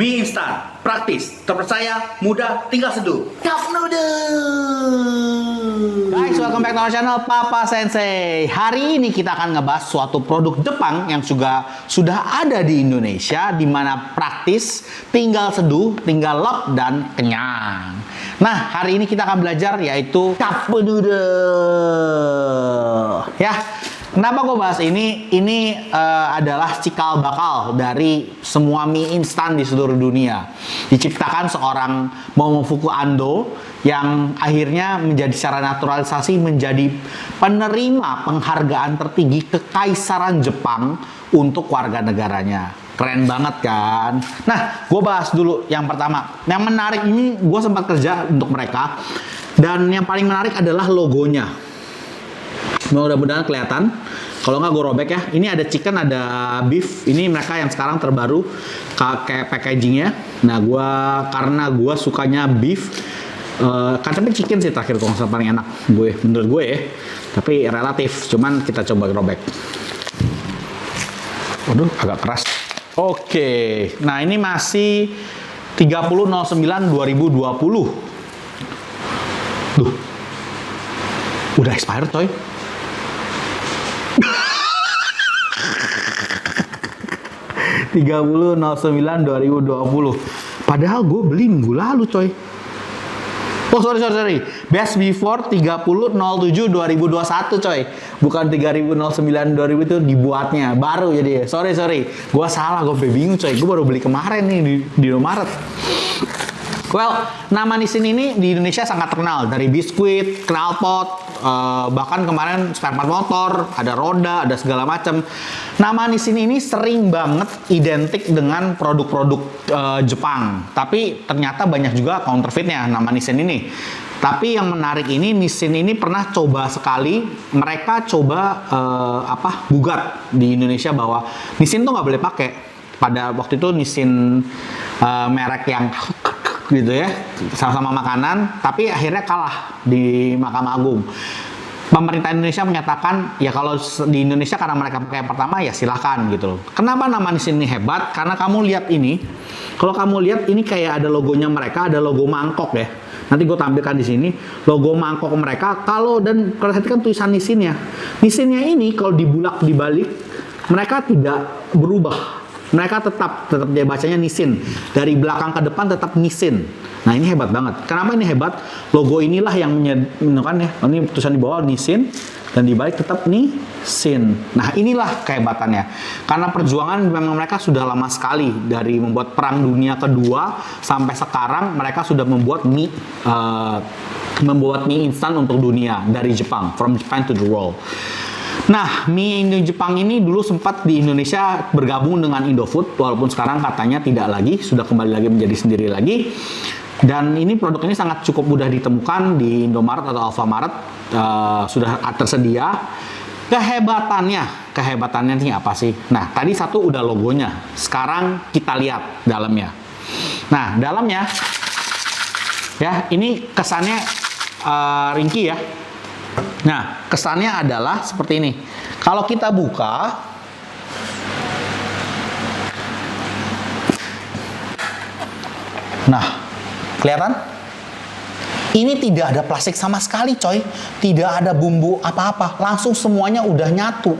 Mie instan, praktis, terpercaya, mudah, tinggal seduh. Cup noodle. Guys, welcome back to our channel Papa Sensei. Hari ini kita akan ngebahas suatu produk Jepang yang juga sudah ada di Indonesia, di mana praktis, tinggal seduh, tinggal lop dan kenyang. Nah, hari ini kita akan belajar yaitu cup noodle. Ya. Kenapa gue bahas ini? Ini adalah cikal bakal dari semua mie instan di seluruh dunia. Diciptakan seorang Momofuku Ando yang akhirnya menjadi secara naturalisasi menjadi penerima penghargaan tertinggi Kekaisaran Jepang untuk warga negaranya. Keren banget kan? Nah, gue bahas dulu yang pertama. Yang menarik ini gue sempat kerja untuk mereka. Dan yang paling menarik adalah logonya. Mudah-mudahan kelihatan. Kalau nggak gue robek ya. Ini ada chicken, ada beef. Ini mereka yang sekarang terbaru kayak packagingnya. Nah, karena gue sukanya beef. Kan tapi chicken sih terakhir kalau nggak salah paling enak menurut gue ya. Tapi relatif. Cuman kita coba robek. Waduh, agak keras. Oke. Nah, ini masih 30.09.2020. Duh. Udah expired coy. (30.09.2020). Padahal gue beli minggu lalu coy. Oh sorry. Best before 30.07.2021 coy. Bukan 30.09.2000 itu dibuatnya. Baru jadi. Sorry. Gue salah, gue bingung coy. Gue baru beli kemarin nih di Indomaret. Well, nama Nissin ini di Indonesia sangat terkenal. Dari biskuit, knalpot, bahkan kemarin spare part motor, ada roda, ada segala macam. Nama Nissin ini sering banget identik dengan produk-produk Jepang. Tapi ternyata banyak juga counterfeitnya nama Nissin ini. Tapi yang menarik ini, Nissin ini pernah coba sekali, mereka coba gugat di Indonesia bahwa Nissin tuh nggak boleh pakai. Pada waktu itu Nissin merek yang gitu ya, sama-sama makanan, tapi akhirnya kalah di Mahkamah Agung. Pemerintah Indonesia menyatakan ya kalau di Indonesia karena mereka pakai yang pertama ya silahkan gitu loh. Kenapa nama Nissin ini hebat? Karena kamu lihat ini, kalau kamu lihat ini kayak ada logonya mereka, ada logo mangkok ya. Nanti gue tampilkan di sini logo mangkok mereka. Dan perhatikan tulisan Nissinnya. Nissinnya ini kalau dibalik mereka tidak berubah. Mereka tetap dia bacanya Nissin. Dari belakang ke depan tetap Nissin. Nah, ini hebat banget. Kenapa ini hebat? Logo inilah yang menunjukkan ya. Ini tulisan di bawah Nissin dan di balik tetap Nissin. Nah, inilah kehebatannya. Karena perjuangan memang mereka sudah lama sekali dari membuat Perang Dunia Kedua sampai sekarang mereka sudah membuat mie instan untuk dunia dari Jepang, from Japan to the world. Nah, mie Indo Jepang ini dulu sempat di Indonesia bergabung dengan Indofood, walaupun sekarang katanya tidak lagi, sudah kembali lagi menjadi sendiri lagi. Dan ini produk ini sangat cukup mudah ditemukan di Indomaret atau Alfamaret, sudah tersedia. Kehebatannya ini apa sih? Nah, tadi satu udah logonya, sekarang kita lihat dalamnya. Nah, dalamnya, ya ini kesannya ringkih ya. Nah, kesannya adalah seperti ini. Kalau kita buka, nah, kelihatan? Ini tidak ada plastik sama sekali, coy. Tidak ada bumbu apa-apa. Langsung semuanya udah nyatu.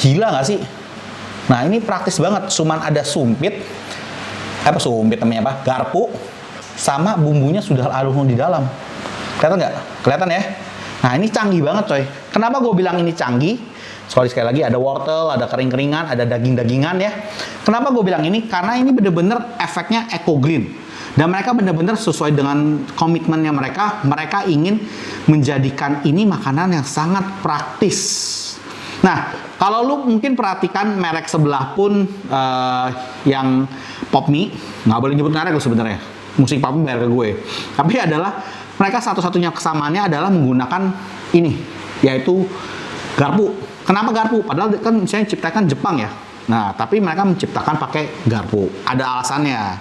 Gila nggak sih? Nah, ini praktis banget. Cuman ada sumpit namanya apa? Garpu. Sama bumbunya sudah larut di dalam. Kelihatan nggak? Kelihatan ya? Nah, ini canggih banget coy. Kenapa gue bilang ini canggih? Sekali lagi ada wortel, ada kering-keringan, ada daging-dagingan ya. Kenapa gue bilang ini? Karena ini bener-bener efeknya eco green. Dan mereka bener-bener sesuai dengan komitmennya mereka. Mereka ingin menjadikan ini makanan yang sangat praktis. Nah, kalau lu mungkin perhatikan merek sebelah pun yang Pop Mie. Nggak boleh nyebut merek lu sebenarnya. Musik Pop Mie merek gue. Tapi adalah mereka satu-satunya kesamaannya adalah menggunakan ini, yaitu garpu. Kenapa garpu? Padahal kan misalnya ciptakan Jepang ya. Nah, tapi mereka menciptakan pakai garpu. Ada alasannya.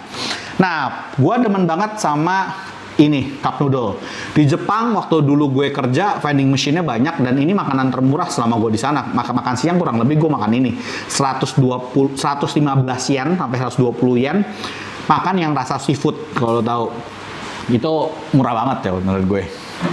Nah, gue demen banget sama ini, cup noodle. Di Jepang, waktu dulu gue kerja, vending machine-nya banyak. Dan ini makanan termurah selama gue di sana. Makan siang kurang lebih gue makan ini. 115 yen sampai 120 yen. makan yang rasa seafood, kalau lo tahu. Itu murah banget ya menurut gue.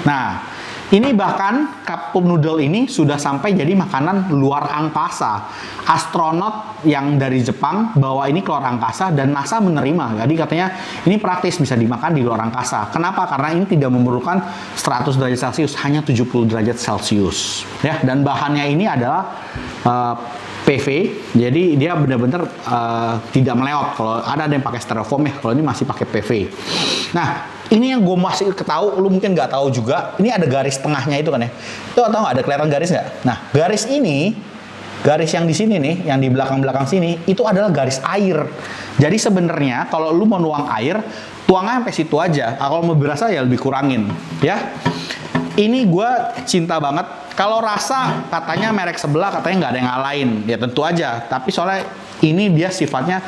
Nah, ini bahkan cup noodle ini sudah sampai jadi makanan luar angkasa. Astronot yang dari Jepang bawa ini keluar angkasa dan NASA menerima. Jadi katanya ini praktis bisa dimakan di luar angkasa. Kenapa? Karena ini tidak memerlukan 100 derajat Celcius, hanya 70 derajat Celcius. Ya, dan bahannya ini adalah PV, jadi dia benar-benar tidak meleot. Kalau ada yang pakai styrofoam ya, kalau ini masih pakai PV. Nah, ini yang gue masih ketahu, lu mungkin nggak tahu juga. Ini ada garis tengahnya itu kan ya. Itu tahu nggak ada kelihatan garis nggak? Nah, garis ini, garis yang di sini nih, yang di belakang-belakang sini, itu adalah garis air. Jadi sebenarnya kalau lu mau nuang air, tuangnya sampai situ aja. Kalau mau berasa ya lebih kurangin, ya. Ini gue cinta banget. Kalau rasa katanya merek sebelah katanya nggak ada yang ngalahin, ya tentu aja. Tapi soalnya ini dia sifatnya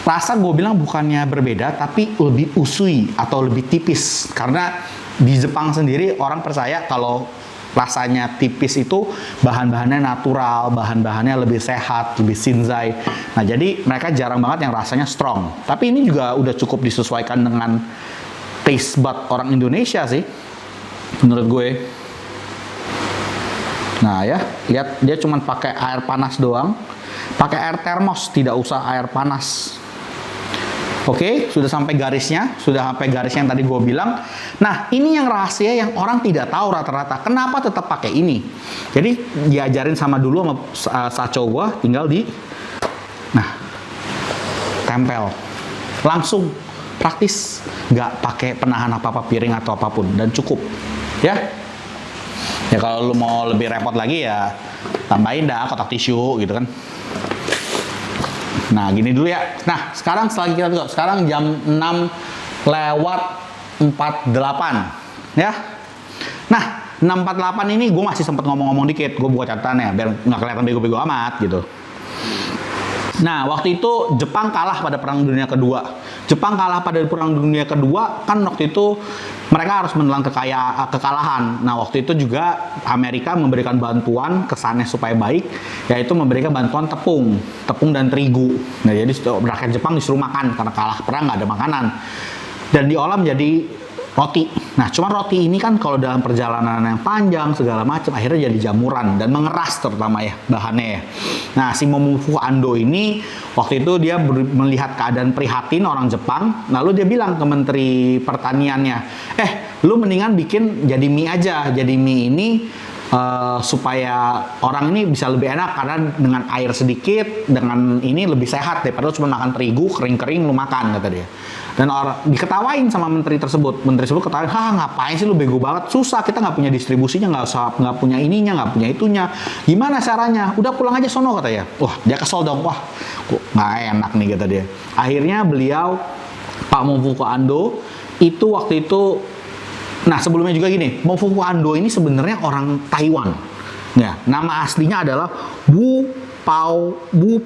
rasa gue bilang bukannya berbeda, tapi lebih usui atau lebih tipis. Karena di Jepang sendiri orang percaya kalau rasanya tipis itu bahan-bahannya natural, bahan-bahannya lebih sehat, lebih shinzai. Nah jadi mereka jarang banget yang rasanya strong. Tapi ini juga udah cukup disesuaikan dengan taste bud orang Indonesia sih, menurut gue. Nah ya, lihat dia cuma pakai air panas doang, pakai air termos, tidak usah air panas. Oke, sudah sampai garisnya, sudah sampai garis yang tadi gue bilang. Nah, ini yang rahasia yang orang tidak tahu rata-rata. Kenapa tetap pakai ini? Jadi diajarin sama dulu sama Sacho gue, tinggal di, nah, tempel, langsung praktis, nggak pakai penahan apa-apa piring atau apapun dan cukup, ya. Ya kalau lu mau lebih repot lagi ya tambahin dah kotak tisu gitu kan. Nah gini dulu ya. Nah sekarang setelah kita tutup, sekarang jam 6:48 ya. Nah 6:48 ini gue masih sempat ngomong-ngomong dikit. Gue buka catatannya biar nggak kelihatan bego-bego amat gitu. Nah, waktu itu Jepang kalah pada Perang Dunia Kedua. Jepang kalah pada Perang Dunia Kedua, kan waktu itu mereka harus menelan kekalahan. Nah, waktu itu juga Amerika memberikan bantuan kesannya supaya baik, yaitu memberikan bantuan tepung dan terigu. Nah, jadi rakyat Jepang disuruh makan karena kalah perang nggak ada makanan. Dan diolah menjadi roti. Nah, cuma roti ini kan kalau dalam perjalanan yang panjang segala macam akhirnya jadi jamuran dan mengeras terutama ya bahannya ya. Nah, si Momofuku Ando ini waktu itu dia melihat keadaan prihatin orang Jepang, lalu dia bilang ke Menteri Pertaniannya, lu mendingan bikin jadi mie aja. Jadi mie ini supaya orang ini bisa lebih enak karena dengan air sedikit, dengan ini lebih sehat daripada lu cuma makan terigu kering-kering lu makan, kata dia. Dan orang diketawain sama menteri tersebut ketawain, ngapain sih lu bego banget, susah, kita nggak punya distribusinya, nggak punya ininya, nggak punya itunya, gimana caranya, udah pulang aja sono, katanya. Wah dia kesel dong, wah kok nggak enak nih, kata dia. Akhirnya beliau Pak Momofuku Ando itu waktu itu, nah sebelumnya juga gini, Momofuku Ando ini sebenarnya orang Taiwan ya, nama aslinya adalah Wu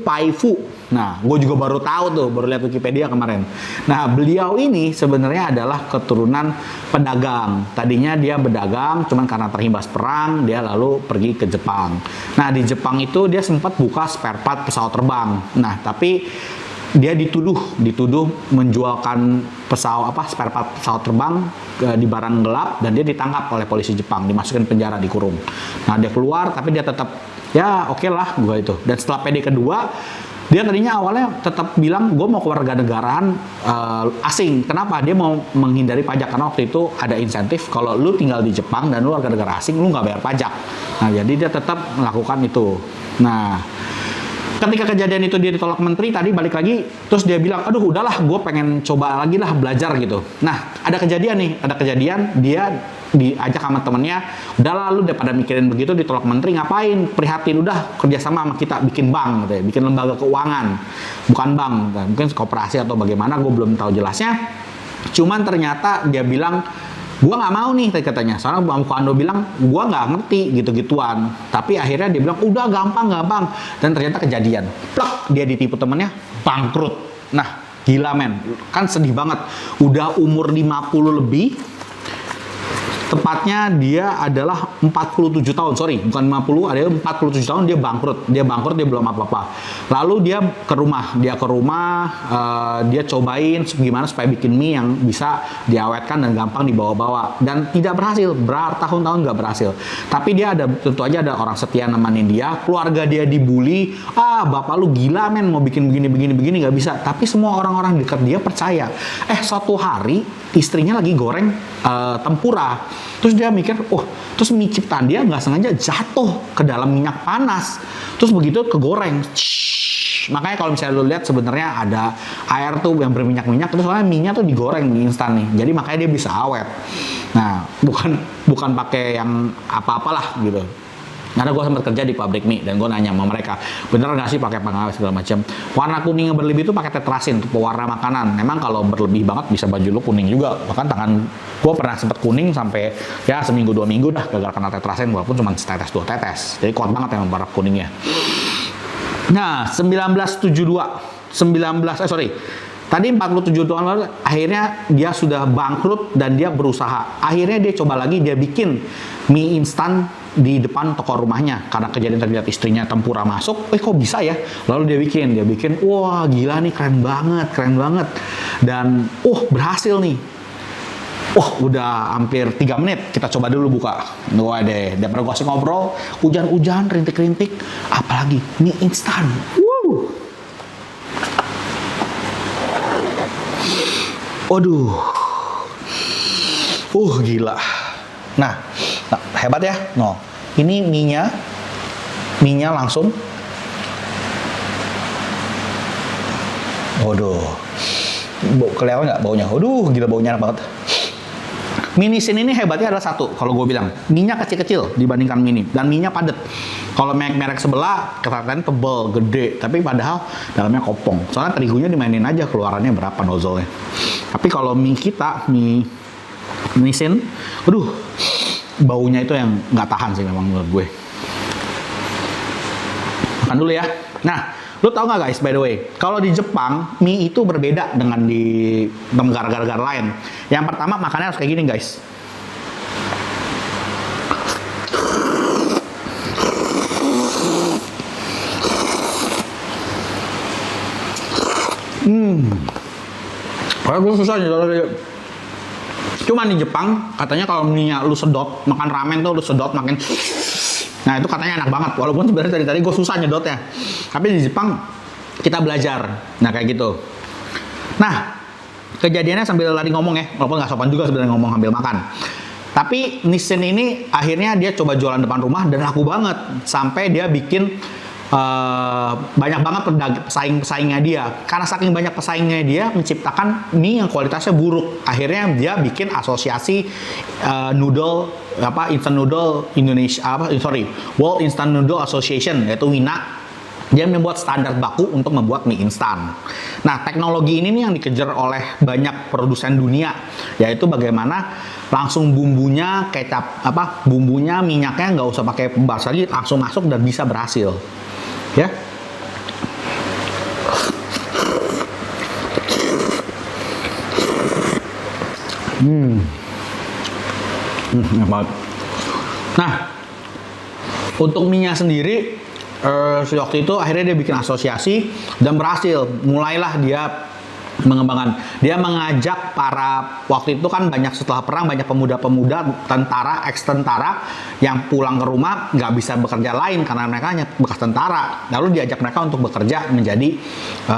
Paifu. Nah, gue juga baru tahu tuh, baru lihat Wikipedia kemarin. Nah, beliau ini sebenarnya adalah keturunan pedagang. Tadinya dia berdagang, cuman karena terhimbas perang, dia lalu pergi ke Jepang. Nah, di Jepang itu dia sempat buka spare part pesawat terbang. Nah, tapi dia dituduh menjualkan spare part pesawat terbang di barang gelap, dan dia ditangkap oleh polisi Jepang, dimasukin penjara, dikurung. Nah, dia keluar, tapi dia tetap ya oke lah gue itu. Dan setelah PD kedua, dia tadinya awalnya tetap bilang gue mau kewarganegaraan asing. Kenapa? Dia mau menghindari pajak karena waktu itu ada insentif kalau lu tinggal di Jepang dan lu warga negara asing lu nggak bayar pajak. Nah jadi dia tetap melakukan itu. Nah ketika kejadian itu dia ditolak menteri, tadi balik lagi terus dia bilang aduh udahlah gue pengen coba lagi lah belajar gitu. Nah ada kejadian dia diajak sama temennya, udah lalu daripada mikirin begitu ditolak menteri, ngapain, prihatin, udah kerjasama sama kita bikin bank gitu ya, bikin lembaga keuangan, bukan bank, mungkin koperasi atau bagaimana, gue belum tahu jelasnya. Cuman ternyata dia bilang gua nggak mau nih katanya, soalnya Momofuku Ando bilang gua nggak ngerti gitu-gituan. Tapi akhirnya dia bilang udah gampang, dan ternyata kejadian, plak, dia ditipu temennya, bangkrut. Nah gila men, kan sedih banget, udah umur 50 lebih Tepatnya dia adalah 47 tahun, sorry, bukan 50, ada 47 tahun dia bangkrut, dia belum apa-apa. Lalu dia ke rumah, dia cobain gimana supaya bikin mie yang bisa diawetkan dan gampang dibawa-bawa, dan tidak berhasil, bertahun-tahun nggak berhasil. Tapi dia tentu aja ada orang setia nemenin dia, keluarga dia dibully, bapak lu gila men, mau bikin begini nggak bisa. Tapi semua orang-orang dekat dia percaya. Suatu hari istrinya lagi goreng tempura, terus dia mikir, terus mie ciptaan dia nggak sengaja jatuh ke dalam minyak panas, terus begitu kegoreng. Makanya kalau misalnya lo lihat sebenarnya ada air tuh yang berminyak-minyak, terus soalnya mie-nya tuh digoreng mie instan nih, jadi makanya dia bisa awet. Nah, bukan pakai yang apa-apalah gitu. Karena gue sempat kerja di pabrik mie dan gue nanya sama mereka, bener nggak sih pakai pengawet segala macam? Warna kuning yang berlebih itu pakai tetrasin untuk pewarna makanan. Memang kalau berlebih banget bisa baju lu kuning juga. Bahkan tangan gue pernah sempat kuning sampai ya seminggu 2 minggu dah gara-gara kena tetrasin, walaupun cuma setetes 2 tetes. Jadi kuat banget emang warna kuningnya. Nah, 1972, tadi 47 tahun lalu, akhirnya dia sudah bangkrut dan dia berusaha. Akhirnya dia coba lagi, dia bikin mie instan di depan toko rumahnya. Karena kejadian tadi lihat istrinya tempura masuk, kok bisa ya? Lalu dia bikin, wah gila nih, keren banget. Dan, berhasil nih. Udah hampir 3 menit, kita coba dulu buka. Wah deh, daripada gue asik ngobrol, hujan-hujan, rintik-rintik, apalagi mie instan. Waduh. Gila. Nah, hebat ya. Ini mie-nya langsung. Waduh. Kelihatan nggak baunya? Waduh, gila baunya enak banget. Mie Nissin ini hebatnya adalah satu, kalau gue bilang, mie-nya kecil-kecil dibandingkan mini, dan mie-nya padat. Kalau merek sebelah, kelihatannya tebel, gede, tapi padahal dalamnya kopong. Soalnya terigunya dimainin aja, keluarannya berapa nozzle-nya. Tapi kalau mie kita, mie Nissin, baunya itu yang nggak tahan sih memang menurut gue. Makan dulu ya. Nah, lu tau nggak guys, by the way, kalau di Jepang mie itu berbeda dengan di negara-negara lain. Yang pertama, makannya harus kayak gini guys. Gue susah nih. Cuma di Jepang katanya kalau mie-nya lu sedot, makan ramen tuh lu sedot makin. Nah itu katanya enak banget, walaupun sebenarnya tadi gue susah nyedotnya. Tapi di Jepang kita belajar, nah kayak gitu. Nah kejadiannya sambil lari ngomong ya, walaupun nggak sopan juga sebenarnya ngomong sambil makan. Tapi Nissin ini akhirnya dia coba jualan depan rumah dan laku banget, sampai dia bikin banyak banget pesaingnya dia. Karena saking banyak pesaingnya dia menciptakan mie yang kualitasnya buruk. Akhirnya dia bikin asosiasi instant noodle Indonesia, World Instant Noodle Association, yaitu WINA. Dia membuat standar baku untuk membuat mie instan. Nah, teknologi ini nih yang dikejar oleh banyak produsen dunia, yaitu bagaimana langsung bumbunya bumbunya minyaknya nggak usah pakai pembahas lagi, langsung masuk dan bisa berhasil. Ya. Enak banget. Nah, untuk mie-nya sendiri, waktu itu akhirnya dia bikin asosiasi dan berhasil. Mulailah dia mengembangkan. Dia mengajak waktu itu kan banyak setelah perang banyak pemuda-pemuda tentara, ex-tentara yang pulang ke rumah nggak bisa bekerja lain karena mereka hanya bekas tentara. Lalu diajak mereka untuk bekerja menjadi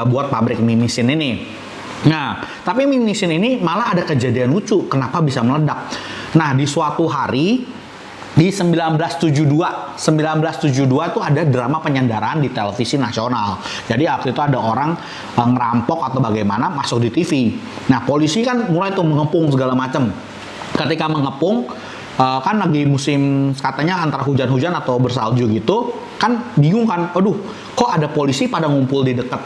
buat pabrik mie Nissin ini. Nah, tapi mie Nissin ini malah ada kejadian lucu. Kenapa bisa meledak? Nah, di suatu hari di 1972 tuh ada drama penyanderaan di televisi nasional. Jadi waktu itu ada orang ngerampok atau bagaimana masuk di TV. Nah, polisi kan mulai tuh mengepung segala macam. Ketika mengepung, kan lagi musim katanya antara hujan-hujan atau bersalju gitu, kan bingung kan, kok ada polisi pada ngumpul di dekat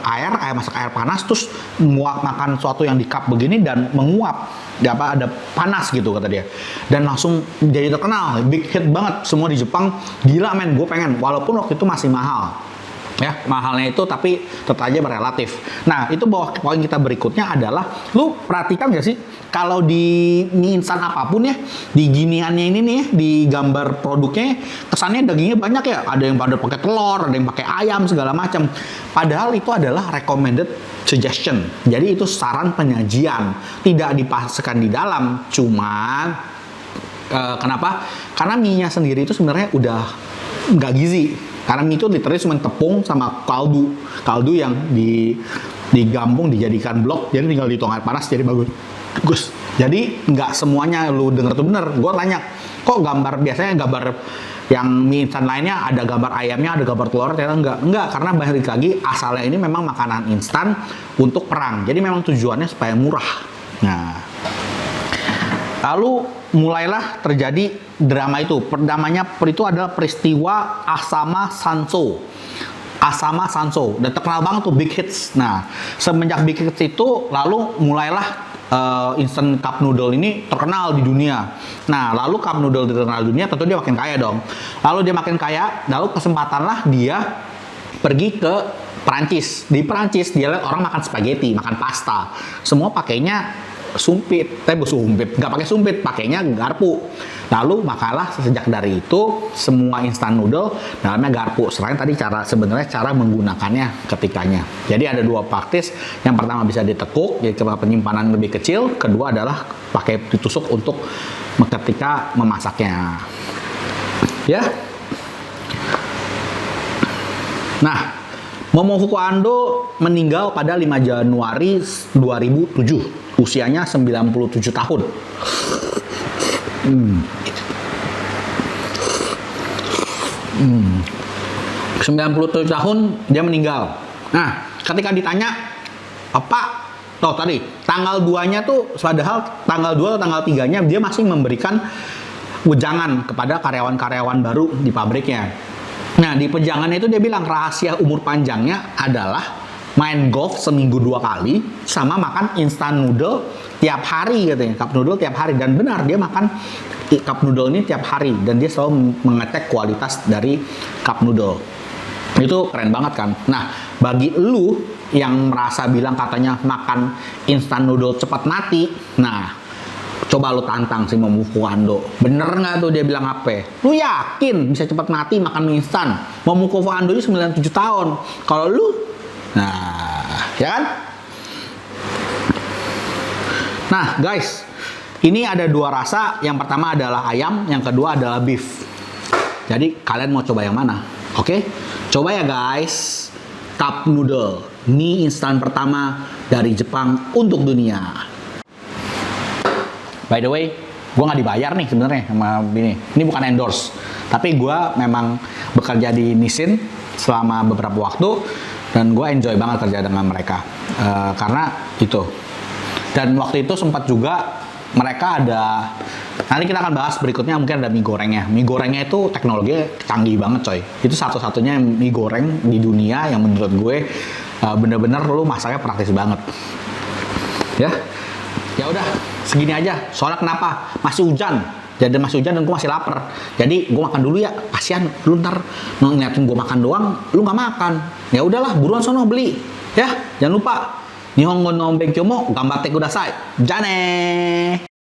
masak air panas, terus makan sesuatu yang di cup begini dan menguap. Ada panas gitu kata dia, dan langsung jadi terkenal, big hit banget semua di Jepang. Gila men, gue pengen, walaupun waktu itu masih mahal. Ya, mahalnya itu tapi tetap aja berrelatif. Nah, itu poin kita berikutnya adalah lu perhatikan nggak sih kalau di mie instan apapun ya, di giniannya ini nih, di gambar produknya kesannya dagingnya banyak ya. Ada yang pada pakai telur, ada yang pakai ayam segala macam. Padahal itu adalah recommended suggestion. Jadi itu saran penyajian, tidak dipasangkan di dalam. Cuman kenapa? Karena mie-nya sendiri itu sebenarnya udah nggak gizi. Karena mie itu literally cuma tepung sama kaldu yang digampung dijadikan blok, jadi tinggal dituang air panas jadi bagus. Jadi nggak semuanya lu denger tuh bener. Gue tanya, kok biasanya gambar yang mie instan lainnya ada gambar ayamnya, ada gambar telur, ternyata enggak, karena balik lagi asalnya ini memang makanan instan untuk perang. Jadi memang tujuannya supaya murah. Nah, lalu mulailah terjadi drama itu. Namanya itu adalah peristiwa Asama Sanso. Asama Sanso. Dan terkenal banget tuh Big Hits. Nah, semenjak Big Hits itu lalu mulailah instant cup noodle ini terkenal di dunia. Nah, lalu cup noodle terkenal di dunia, tentu dia makin kaya dong. Lalu dia makin kaya, lalu kesempatanlah dia pergi ke Perancis. Di Perancis dia lihat orang makan spaghetti, makan pasta. Semua pakainya sumpit, nggak pakai sumpit, pakainya garpu. Lalu makalah sejak dari itu semua instan noodle dalamnya garpu. Selain tadi sebenarnya cara menggunakannya ketikanya. Jadi ada dua praktis. Yang pertama bisa ditekuk, jadi penyimpanan lebih kecil. Kedua adalah pakai ditusuk untuk ketika memasaknya. Ya. Nah, Momofuku Ando meninggal pada 5 Januari 2007. Usianya 97 tahun. 97 tahun dia meninggal. Nah, ketika ditanya apa? Tadi tanggal 2-nya tuh padahal tanggal 2 atau tanggal 3-nya dia masih memberikan wejangan kepada karyawan-karyawan baru di pabriknya. Nah, di pejangannya itu dia bilang rahasia umur panjangnya adalah main golf seminggu 2 kali sama makan instan noodle tiap hari katanya, cup noodle tiap hari. Dan benar, dia makan cup noodle ini tiap hari dan dia selalu mengecek kualitas dari cup noodle. Itu keren banget kan. Nah, bagi lu yang merasa bilang katanya makan instan noodle cepat mati, nah coba lu tantang si Momofuku Ando. Bener nggak tuh dia bilang apa? Lu yakin bisa cepat mati makan mie instan? Momofuku Ando ini 97 tahun. Kalau lu, nah, ya kan? Nah, guys, ini ada dua rasa. Yang pertama adalah ayam, yang kedua adalah beef. Jadi, kalian mau coba yang mana? Oke? Coba ya, guys. Cup noodle, mie instan pertama dari Jepang untuk dunia. By the way, gue nggak dibayar nih sebenarnya sama ini. Ini bukan endorse. Tapi gue memang bekerja di Nissin selama beberapa waktu. Dan gue enjoy banget kerja dengan mereka karena itu. Dan waktu itu sempat juga mereka ada, nanti kita akan bahas berikutnya, mungkin ada mie gorengnya. Mie gorengnya itu teknologinya canggih banget coy. Itu satu-satunya mie goreng di dunia yang menurut gue bener-bener lu masaknya praktis banget. Ya udah segini aja. Soalnya kenapa? Masih hujan. Jadi masih hujan dan gue masih lapar. Jadi gue makan dulu ya. Kasian lu ntar ngeliatin gue makan doang, lu nggak makan. Ya udahlah, buruan sono beli. Ya, jangan lupa. Nihongo no benkyou mo ganbatte kudasai. Jane.